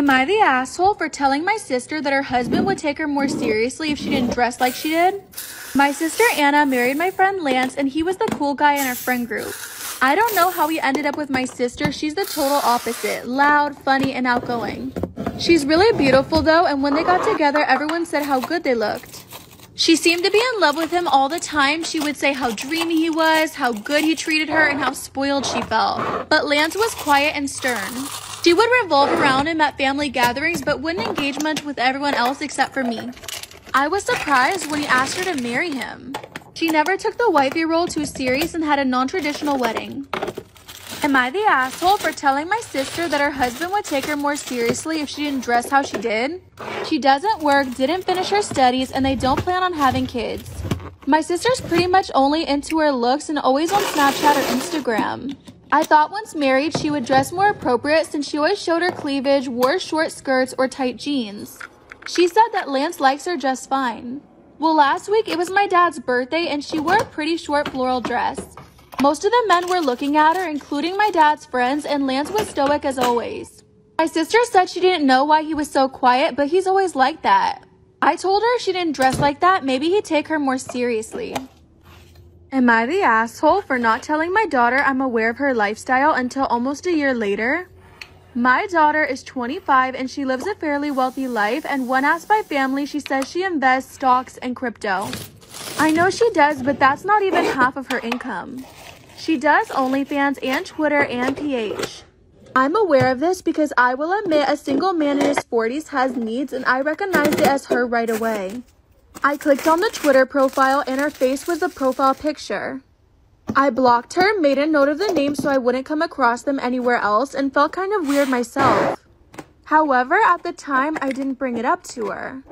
Am I the asshole for telling my sister that her husband would take her more seriously if she didn't dress like she did? My sister Anna married my friend Lance, and he was the cool guy in our friend group. I don't know how he ended up with my sister. She's the total opposite, loud, funny, and outgoing. She's really beautiful though, and when they got together, everyone said how good they looked. She seemed to be in love with him all the time. She would say how dreamy he was, how good he treated her, and how spoiled she felt. But Lance was quiet and stern. She would revolve around him at family gatherings, but wouldn't engage much with everyone else except for me. I was surprised when he asked her to marry him. She never took the wifey role too serious and had a non-traditional wedding. Am I the asshole for telling my sister that her husband would take her more seriously if she didn't dress how she did? She doesn't work, didn't finish her studies, and they don't plan on having kids. My sister's pretty much only into her looks and always on Snapchat or Instagram. I thought once married she would dress more appropriate since she always showed her cleavage, wore short skirts, or tight jeans. She said that Lance likes her just fine. Well, last week it was my dad's birthday and she wore a pretty short floral dress. Most of the men were looking at her, including my dad's friends, and Lance was stoic as always. My sister said she didn't know why he was so quiet, but he's always like that. I told her if she didn't dress like that, maybe he'd take her more seriously. Am I the asshole for not telling my daughter I'm aware of her lifestyle until almost a year later? My daughter is 25 and she lives a fairly wealthy life, and when asked by family, she says she invests stocks and crypto. I know she does, but that's not even half of her income. She does OnlyFans and Twitter and PH. I'm aware of this because I will admit a single man in his 40s has needs, and I recognized it as her right away. I clicked on the Twitter profile and her face was the profile picture. I blocked her, made a note of the name so I wouldn't come across them anywhere else, and felt kind of weird myself. However, at the time, I didn't bring it up to her.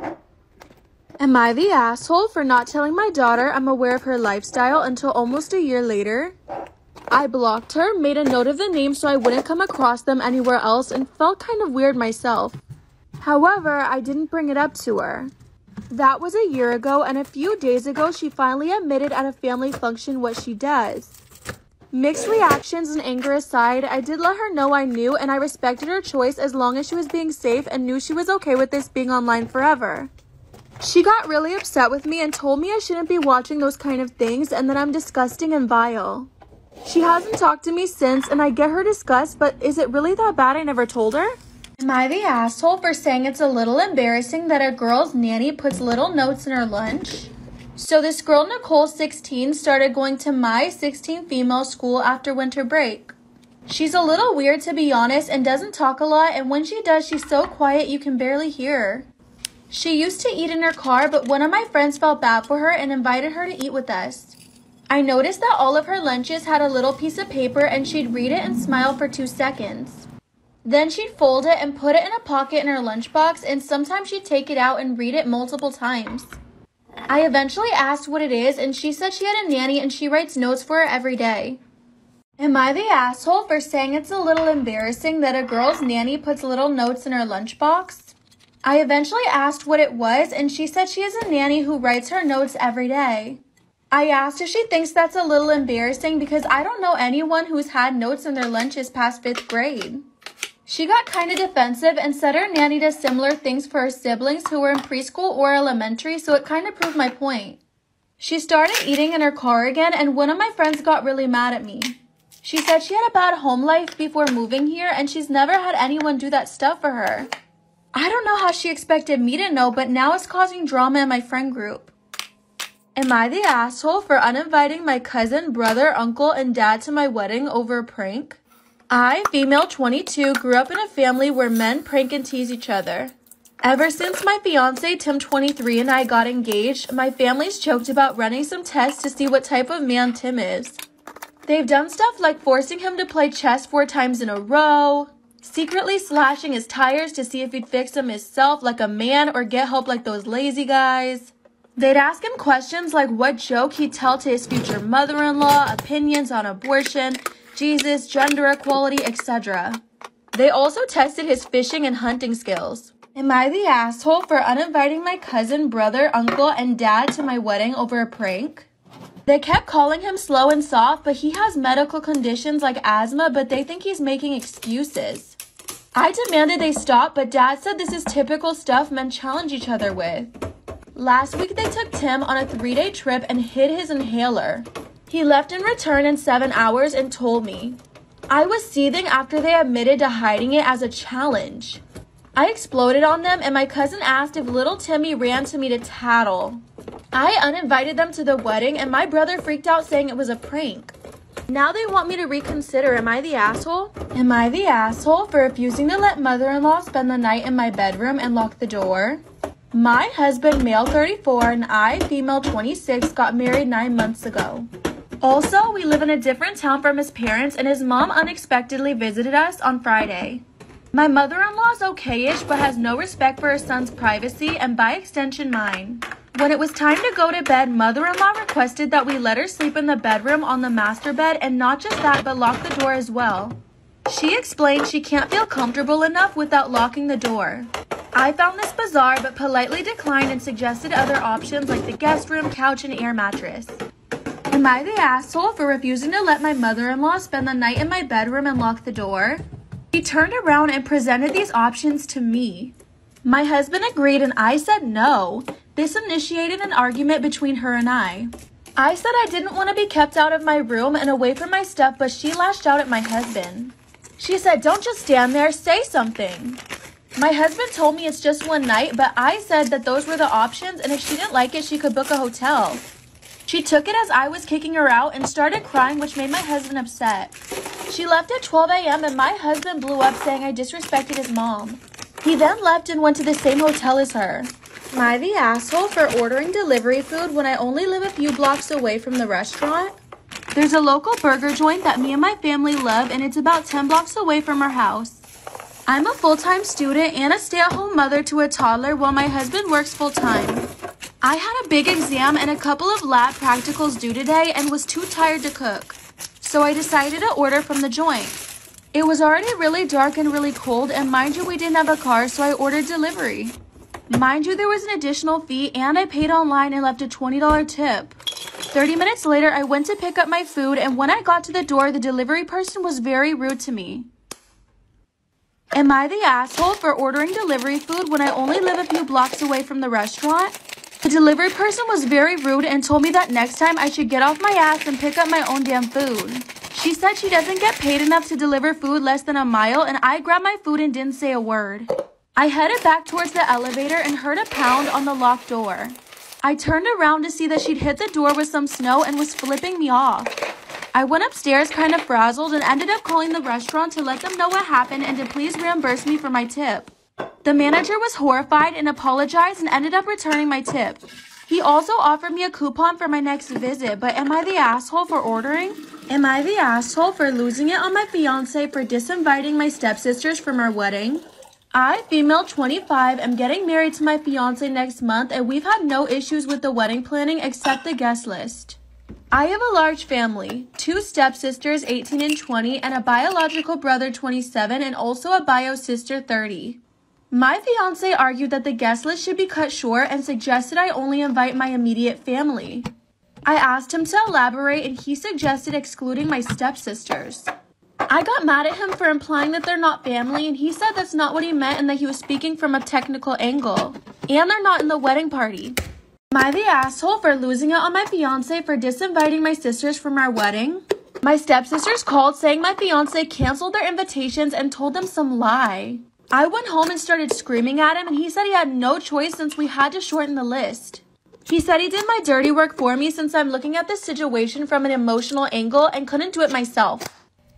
Am I the asshole for not telling my daughter I'm aware of her lifestyle until almost a year later? I blocked her, made a note of the name so I wouldn't come across them anywhere else, and felt kind of weird myself. However, I didn't bring it up to her. That was a year ago, and a few days ago, she finally admitted at a family function what she does. Mixed reactions and anger aside, I did let her know I knew, and I respected her choice as long as she was being safe and knew she was okay with this being online forever. She got really upset with me and told me I shouldn't be watching those kind of things and that I'm disgusting and vile. She hasn't talked to me since, and I get her disgust, but is it really that bad I never told her? Am I the asshole for saying it's a little embarrassing that a girl's nanny puts little notes in her lunch? So this girl, Nicole, 16, started going to my 16 female school after winter break. She's a little weird, to be honest, and doesn't talk a lot, and when she does, she's so quiet you can barely hear her. She used to eat in her car, but one of my friends felt bad for her and invited her to eat with us. I noticed that all of her lunches had a little piece of paper, and she'd read it and smile for 2 seconds. Then she'd fold it and put it in a pocket in her lunchbox, and sometimes she'd take it out and read it multiple times. I eventually asked what it is, and she said she had a nanny and she writes notes for her every day. Am I the asshole for saying it's a little embarrassing that a girl's nanny puts little notes in her lunchbox? I eventually asked what it was, and she said she has a nanny who writes her notes every day. I asked if she thinks that's a little embarrassing because I don't know anyone who's had notes in their lunches past 5th grade. She got kind of defensive and said her nanny does similar things for her siblings who were in preschool or elementary, so it kind of proved my point. She started eating in her car again, and one of my friends got really mad at me. She said she had a bad home life before moving here, and she's never had anyone do that stuff for her. I don't know how she expected me to know, but now it's causing drama in my friend group. Am I the asshole for uninviting my cousin, brother, uncle, and dad to my wedding over a prank? I, female 22, grew up in a family where men prank and tease each other. Ever since my fiance, Tim 23, and I got engaged, my family's joked about running some tests to see what type of man Tim is. They've done stuff like forcing him to play chess 4 times in a row, secretly slashing his tires to see if he'd fix them himself like a man or get help like those lazy guys. They'd ask him questions like what joke he'd tell to his future mother-in-law, opinions on abortion, Jesus, gender equality, etc. They also tested his fishing and hunting skills. Am I the asshole for uninviting my cousin, brother, uncle, and dad to my wedding over a prank? They kept calling him slow and soft, but he has medical conditions like asthma, but they think he's making excuses. I demanded they stop, but Dad said this is typical stuff men challenge each other with. Last week they took Tim on a 3-day trip and hid his inhaler. He left and returned in 7 hours and told me. I was seething after they admitted to hiding it as a challenge. I exploded on them and my cousin asked if little Timmy ran to me to tattle. I uninvited them to the wedding and my brother freaked out saying it was a prank. Now they want me to reconsider. Am I the asshole? Am I the asshole for refusing to let mother-in-law spend the night in my bedroom and lock the door? My husband, male 34, and I, female 26, got married 9 months ago. Also, we live in a different town from his parents and his mom unexpectedly visited us on Friday. My mother-in-law is okay-ish but has no respect for her son's privacy and by extension mine. When it was time to go to bed, mother-in-law requested that we let her sleep in the bedroom on the master bed and not just that but lock the door as well. She explained she can't feel comfortable enough without locking the door. I found this bizarre but politely declined and suggested other options like the guest room, couch, and air mattress. Am I the asshole for refusing to let my mother-in-law spend the night in my bedroom and lock the door? She turned around and presented these options to me. My husband agreed and I said no. This initiated an argument between her and I. I said I didn't want to be kept out of my room and away from my stuff, but she lashed out at my husband. She said, "Don't just stand there, say something." My husband told me it's just one night, but I said that those were the options and if she didn't like it, she could book a hotel. She took it as I was kicking her out and started crying, which made my husband upset. She left at 12 a.m. and my husband blew up saying I disrespected his mom. He then left and went to the same hotel as her. Am I the asshole for ordering delivery food when I only live a few blocks away from the restaurant? There's a local burger joint that me and my family love and it's about 10 blocks away from our house. I'm a full-time student and a stay-at-home mother to a toddler while my husband works full-time. I had a big exam and a couple of lab practicals due today and was too tired to cook. So I decided to order from the joint. It was already really dark and really cold and mind you we didn't have a car so I ordered delivery. Mind you there was an additional fee and I paid online and left a $20 tip. 30 minutes later I went to pick up my food and when I got to the door the delivery person was very rude to me. Am I the asshole for ordering delivery food when I only live a few blocks away from the restaurant? The delivery person was very rude and told me that next time I should get off my ass and pick up my own damn food. She said she doesn't get paid enough to deliver food less than a mile and I grabbed my food and didn't say a word. I headed back towards the elevator and heard a pound on the locked door. I turned around to see that she'd hit the door with some snow and was flipping me off. I went upstairs kind of frazzled and ended up calling the restaurant to let them know what happened and to please reimburse me for my tip. The manager was horrified and apologized and ended up returning my tip. He also offered me a coupon for my next visit, but am I the asshole for ordering? Am I the asshole for losing it on my fiance for disinviting my stepsisters from our wedding? I, female 25, am getting married to my fiance next month and we've had no issues with the wedding planning except the guest list. I have a large family, 2 stepsisters 18 and 20 and a biological brother 27 and also a bio sister 30. My fiance argued that the guest list should be cut short and suggested I only invite my immediate family. I asked him to elaborate and he suggested excluding my stepsisters. I got mad at him for implying that they're not family and he said that's not what he meant and that he was speaking from a technical angle. And they're not in the wedding party. Am I the asshole for losing it on my fiance for disinviting my sisters from our wedding? My stepsisters called saying my fiance canceled their invitations and told them some lie. I went home and started screaming at him and he said he had no choice since we had to shorten the list. He said he did my dirty work for me since I'm looking at this situation from an emotional angle and couldn't do it myself.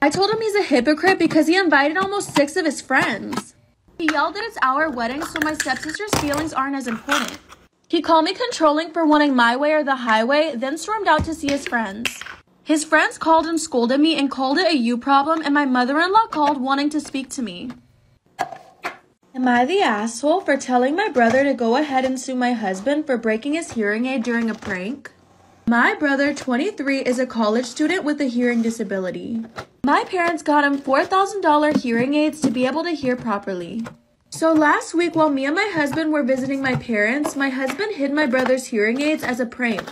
I told him he's a hypocrite because he invited almost 6 of his friends. He yelled that it's our wedding so my stepsister's feelings aren't as important. He called me controlling for wanting my way or the highway, then stormed out to see his friends. His friends called and scolded me and called it a you problem and my mother-in-law called wanting to speak to me. Am I the asshole for telling my brother to go ahead and sue my husband for breaking his hearing aid during a prank? My brother, 23, is a college student with a hearing disability. My parents got him $4,000 hearing aids to be able to hear properly. So last week while me and my husband were visiting my parents, my husband hid my brother's hearing aids as a prank.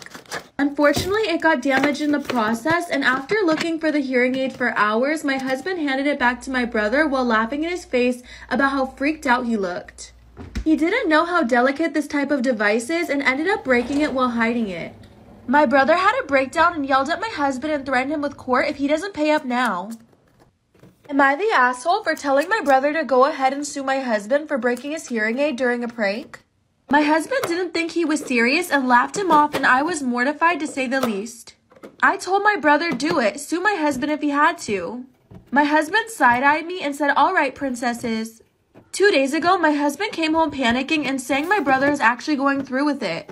Unfortunately, it got damaged in the process, and after looking for the hearing aid for hours, my husband handed it back to my brother while laughing in his face about how freaked out he looked. He didn't know how delicate this type of device is and ended up breaking it while hiding it. My brother had a breakdown and yelled at my husband and threatened him with court if he doesn't pay up now. Am I the asshole for telling my brother to go ahead and sue my husband for breaking his hearing aid during a prank? My husband didn't think he was serious and laughed him off, and I was mortified to say the least. I told my brother, do it, sue my husband if he had to. My husband side-eyed me and said, all right, princesses. 2 days ago, my husband came home panicking and saying my brother is actually going through with it.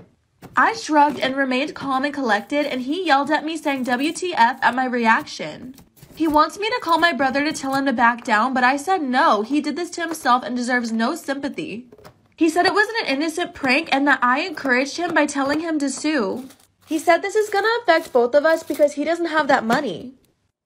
I shrugged and remained calm and collected, and he yelled at me saying WTF at my reaction. He wants me to call my brother to tell him to back down, but I said no, he did this to himself and deserves no sympathy. He said it wasn't an innocent prank and that I encouraged him by telling him to sue. He said this is gonna affect both of us because he doesn't have that money.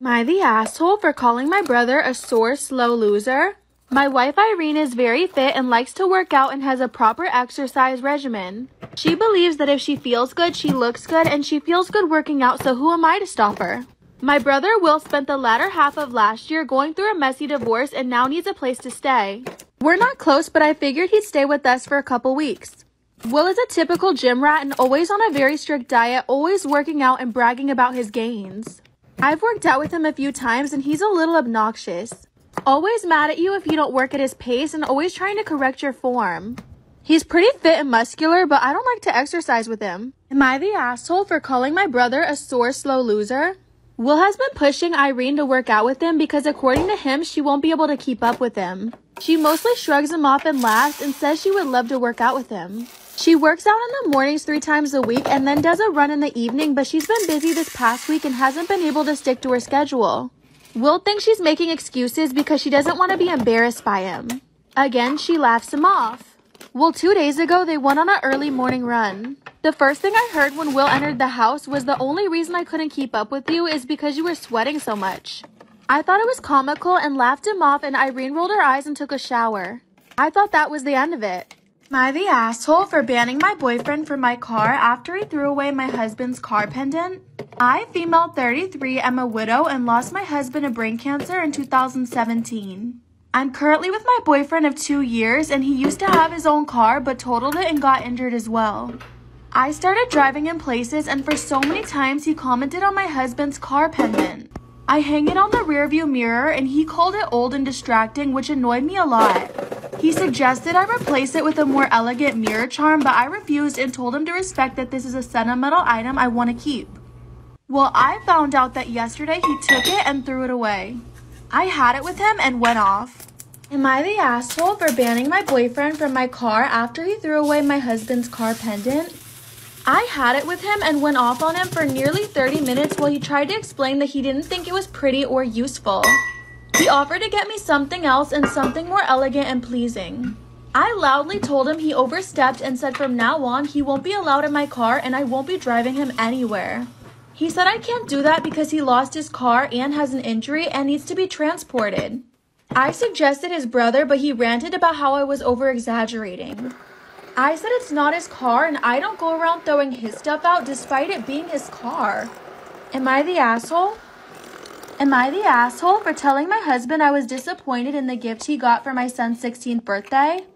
Am I the asshole for calling my brother a sore, slow loser? My wife Irene is very fit and likes to work out and has a proper exercise regimen. She believes that if she feels good, she looks good, and she feels good working out, so who am I to stop her? My brother Will spent the latter half of last year going through a messy divorce and now needs a place to stay. We're not close, but I figured he'd stay with us for a couple weeks. Will is a typical gym rat and always on a very strict diet, always working out and bragging about his gains. I've worked out with him a few times and he's a little obnoxious. Always mad at you if you don't work at his pace and always trying to correct your form. He's pretty fit and muscular, but I don't like to exercise with him. Am I the asshole for calling my brother a sore, slow loser? Will has been pushing Irene to work out with him because according to him, she won't be able to keep up with him. She mostly shrugs him off and laughs and says she would love to work out with him. She works out in the mornings 3 times a week and then does a run in the evening, but she's been busy this past week and hasn't been able to stick to her schedule. Will thinks she's making excuses because she doesn't want to be embarrassed by him. Again, she laughs him off. Well, 2 days ago, they went on an early morning run. The first thing I heard when Will entered the house was the only reason I couldn't keep up with you is because you were sweating so much. I thought it was comical and laughed him off, and Irene rolled her eyes and took a shower. I thought that was the end of it. Am I the asshole for banning my boyfriend from my car after he threw away my husband's car pendant? I, female 33, am a widow and lost my husband of brain cancer in 2017. I'm currently with my boyfriend of 2 years, and he used to have his own car but totaled it and got injured as well. I started driving in places, and for so many times he commented on my husband's car pendant. I hang it on the rearview mirror and he called it old and distracting, which annoyed me a lot. He suggested I replace it with a more elegant mirror charm, but I refused and told him to respect that this is a sentimental item I want to keep. Well, I found out that yesterday he took it and threw it away. I had it with him and went off. Am I the asshole for banning my boyfriend from my car after he threw away my husband's car pendant? I had it with him and went off on him for nearly 30 minutes while he tried to explain that he didn't think it was pretty or useful. He offered to get me something else and something more elegant and pleasing. I loudly told him he overstepped and said from now on he won't be allowed in my car and I won't be driving him anywhere. He said I can't do that because he lost his car and has an injury and needs to be transported. I suggested his brother, but he ranted about how I was over-exaggerating. I said it's not his car and I don't go around throwing his stuff out despite it being his car. Am I the asshole? Am I the asshole for telling my husband I was disappointed in the gift he got for my son's 16th birthday?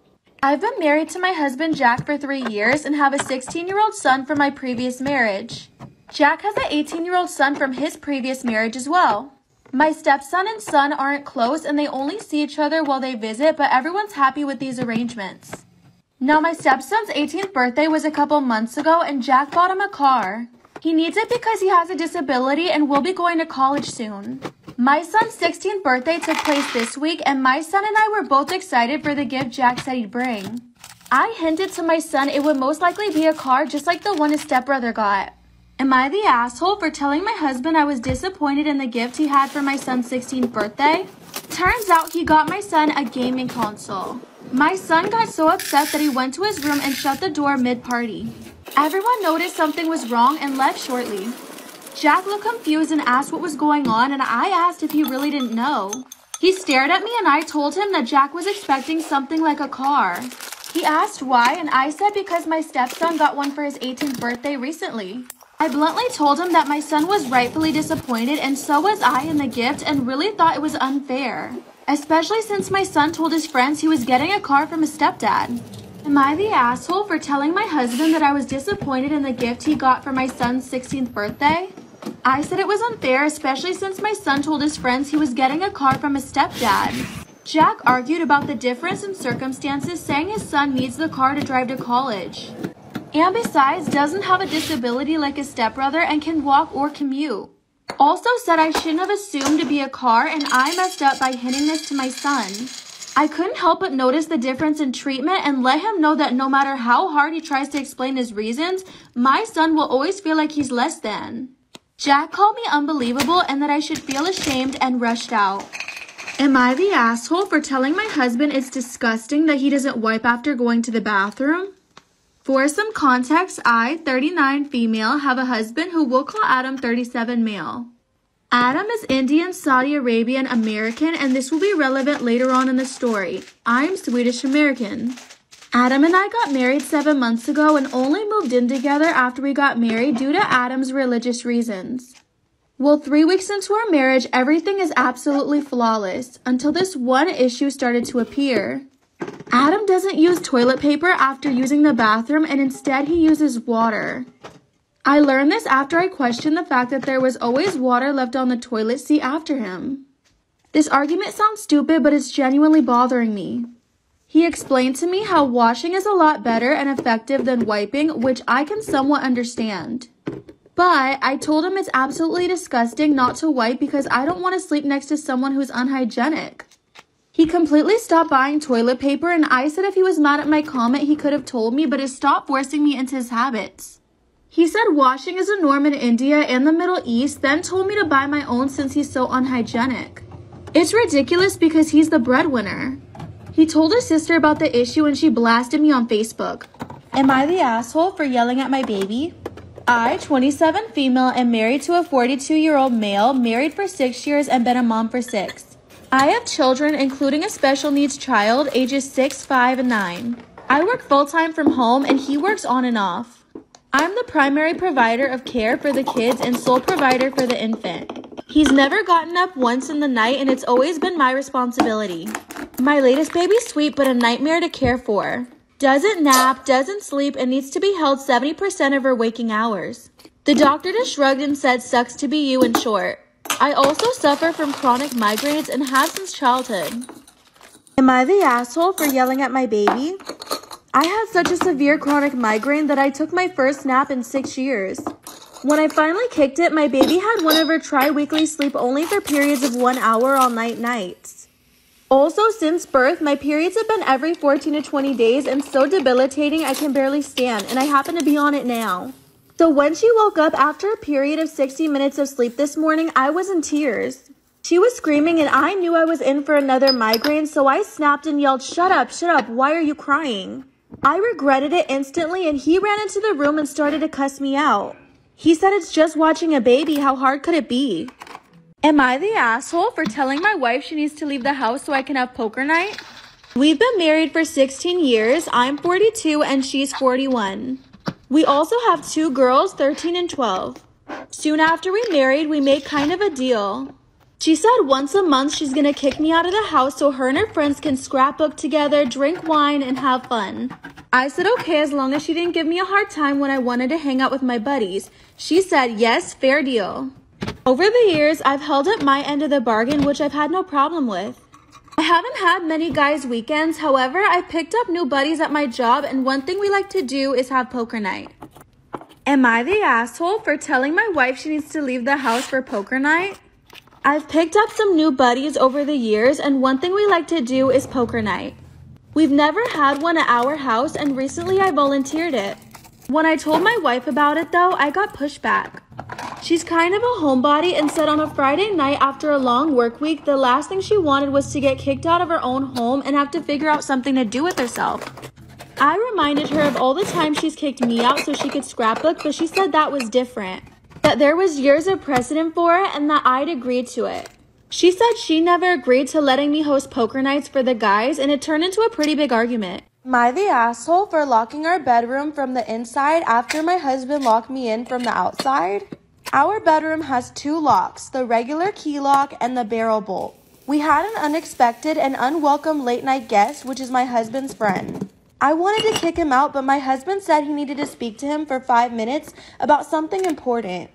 I've been married to my husband Jack for 3 years and have a 16-year-old son from my previous marriage. Jack has an 18-year-old son from his previous marriage as well. My stepson and son aren't close and they only see each other while they visit, but everyone's happy with these arrangements. Now, my stepson's 18th birthday was a couple months ago and Jack bought him a car. He needs it because he has a disability and will be going to college soon. My son's 16th birthday took place this week and my son and I were both excited for the gift Jack said he'd bring. I hinted to my son it would most likely be a car just like the one his stepbrother got. Am I the asshole for telling my husband I was disappointed in the gift he had for my son's 16th birthday? Turns out he got my son a gaming console. My son got so upset that he went to his room and shut the door mid-party. Everyone noticed something was wrong and left shortly. Jack looked confused and asked what was going on, and I asked if he really didn't know. He stared at me and I told him that Jack was expecting something like a car. He asked why, and I said because my stepson got one for his 18th birthday recently. I bluntly told him that my son was rightfully disappointed and so was I in the gift and really thought it was unfair, especially since my son told his friends he was getting a car from his stepdad. Am I the asshole for telling my husband that I was disappointed in the gift he got for my son's 16th birthday? I said it was unfair, especially since my son told his friends he was getting a car from his stepdad. Jack argued about the difference in circumstances, saying his son needs the car to drive to college. And besides, doesn't have a disability like his stepbrother and can walk or commute. Also said I shouldn't have assumed to be a car and I messed up by hinting this to my son. I couldn't help but notice the difference in treatment and let him know that no matter how hard he tries to explain his reasons, my son will always feel like he's less than. Jack called me unbelievable and that I should feel ashamed and rushed out. Am I the asshole for telling my husband it's disgusting that he doesn't wipe after going to the bathroom? For some context, I, 39 female, have a husband who we'll call Adam 37 male. Adam is Indian, Saudi Arabian, American, and this will be relevant later on in the story. I'm Swedish American. Adam and I got married 7 months ago and only moved in together after we got married due to Adam's religious reasons. Well, 3 weeks into our marriage, everything is absolutely flawless until this one issue started to appear. Adam doesn't use toilet paper after using the bathroom and instead he uses water. I learned this after I questioned the fact that there was always water left on the toilet seat after him. This argument sounds stupid, but it's genuinely bothering me. He explained to me how washing is a lot better and effective than wiping, which I can somewhat understand. But I told him it's absolutely disgusting not to wipe because I don't want to sleep next to someone who's unhygienic. He completely stopped buying toilet paper and I said if he was mad at my comment he could have told me, but to stop forcing me into his habits. He said washing is a norm in India and the Middle East, then told me to buy my own since he's so unhygienic. It's ridiculous because he's the breadwinner. He told his sister about the issue and she blasted me on Facebook. Am I the asshole for yelling at my baby? I, 27 female, am married to a 42-year-old male, married for 6 years and been a mom for 6. I have children, including a special needs child, ages 6, 5, and 9. I work full-time from home and he works on and off. I'm the primary provider of care for the kids and sole provider for the infant. He's never gotten up once in the night and it's always been my responsibility. My latest baby's sweet but a nightmare to care for. Doesn't nap, doesn't sleep, and needs to be held 70% of her waking hours. The doctor just shrugged and said sucks to be you in short. I also suffer from chronic migraines and have since childhood. Am I the asshole for yelling at my baby? I had such a severe chronic migraine that I took my first nap in 6 years. When I finally kicked it, my baby had one of her tri-weekly sleep only for periods of 1 hour all nights. Also, since birth, my periods have been every 14 to 20 days and so debilitating I can barely stand, and I happen to be on it now. So when she woke up after a period of 60 minutes of sleep this morning, I was in tears. She was screaming and I knew I was in for another migraine, so I snapped and yelled, shut up, why are you crying? I regretted it instantly and he ran into the room and started to cuss me out. He said it's just watching a baby, how hard could it be? Am I the asshole for telling my wife she needs to leave the house so I can have poker night? We've been married for 16 years, I'm 42 and she's 41. We also have 2 girls, 13 and 12. Soon after we married, we made kind of a deal. She said once a month she's gonna kick me out of the house so her and her friends can scrapbook together, drink wine, and have fun. I said okay as long as she didn't give me a hard time when I wanted to hang out with my buddies. She said yes, fair deal. Over the years, I've held up my end of the bargain, which I've had no problem with. I haven't had many guys' weekends, however, I picked up new buddies at my job and one thing we like to do is have poker night. Am I the asshole for telling my wife she needs to leave the house for poker night? I've picked up some new buddies over the years and one thing we like to do is poker night. We've never had one at our house and recently I volunteered it. When I told my wife about it though, I got pushback. She's kind of a homebody and said on a Friday night after a long work week, the last thing she wanted was to get kicked out of her own home and have to figure out something to do with herself. I reminded her of all the times she's kicked me out so she could scrapbook, but she said that was different. That there was years of precedent for it and that I'd agreed to it. She said she never agreed to letting me host poker nights for the guys and it turned into a pretty big argument. Am I the asshole for locking our bedroom from the inside after my husband locked me in from the outside? Our bedroom has 2 locks, the regular key lock and the barrel bolt. We had an unexpected and unwelcome late night guest, which is my husband's friend. I wanted to kick him out, but my husband said he needed to speak to him for 5 minutes about something important.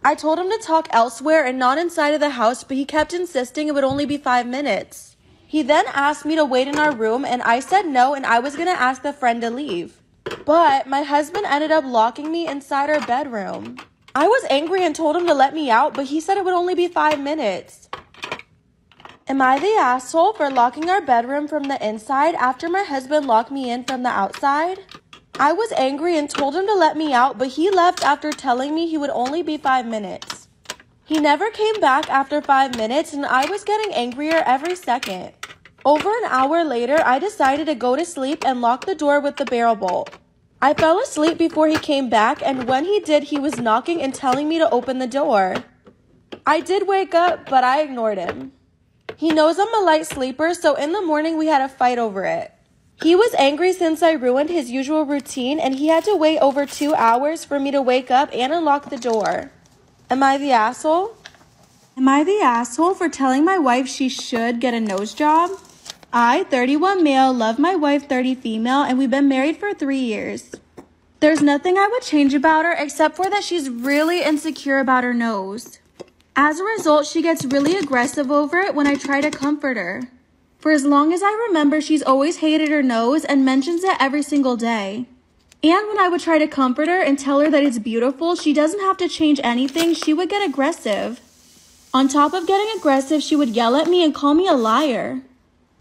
I told him to talk elsewhere and not inside of the house, but he kept insisting it would only be 5 minutes. He then asked me to wait in our room, and I said no, and I was going to ask the friend to leave. But my husband ended up locking me inside our bedroom. I was angry and told him to let me out, but he said it would only be 5 minutes. Am I the asshole for locking our bedroom from the inside after my husband locked me in from the outside? I was angry and told him to let me out, but he left after telling me he would only be 5 minutes. He never came back after 5 minutes, and I was getting angrier every second. Over an hour later, I decided to go to sleep and lock the door with the barrel bolt. I fell asleep before he came back, and when he did, he was knocking and telling me to open the door. I did wake up, but I ignored him. He knows I'm a light sleeper, so in the morning we had a fight over it. He was angry since I ruined his usual routine, and he had to wait over 2 hours for me to wake up and unlock the door. Am I the asshole? Am I the asshole for telling my wife she should get a nose job? I, 31 male, love my wife, 30 female, and we've been married for 3 years. There's nothing I would change about her except for that she's really insecure about her nose. As a result, she gets really aggressive over it when I try to comfort her. For as long as I remember, she's always hated her nose and mentions it every single day. And when I would try to comfort her and tell her that it's beautiful, she doesn't have to change anything, she would get aggressive. On top of getting aggressive, she would yell at me and call me a liar.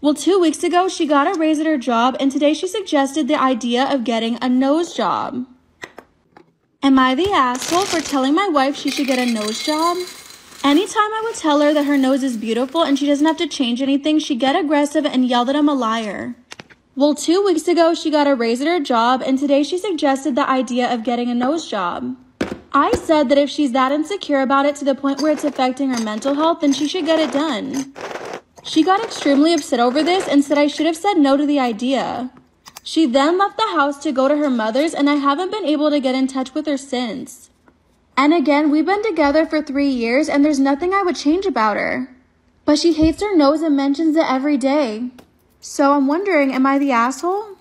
Well, 2 weeks ago, she got a raise at her job, and today she suggested the idea of getting a nose job. Am I the asshole for telling my wife she should get a nose job? Anytime I would tell her that her nose is beautiful and she doesn't have to change anything, she'd get aggressive and yell that I'm a liar. Well, 2 weeks ago, she got a raise at her job, and today she suggested the idea of getting a nose job. I said that if she's that insecure about it to the point where it's affecting her mental health, then she should get it done. She got extremely upset over this and said I should have said no to the idea. She then left the house to go to her mother's, and I haven't been able to get in touch with her since. And again, we've been together for 3 years, and there's nothing I would change about her. But she hates her nose and mentions it every day. So I'm wondering, am I the asshole?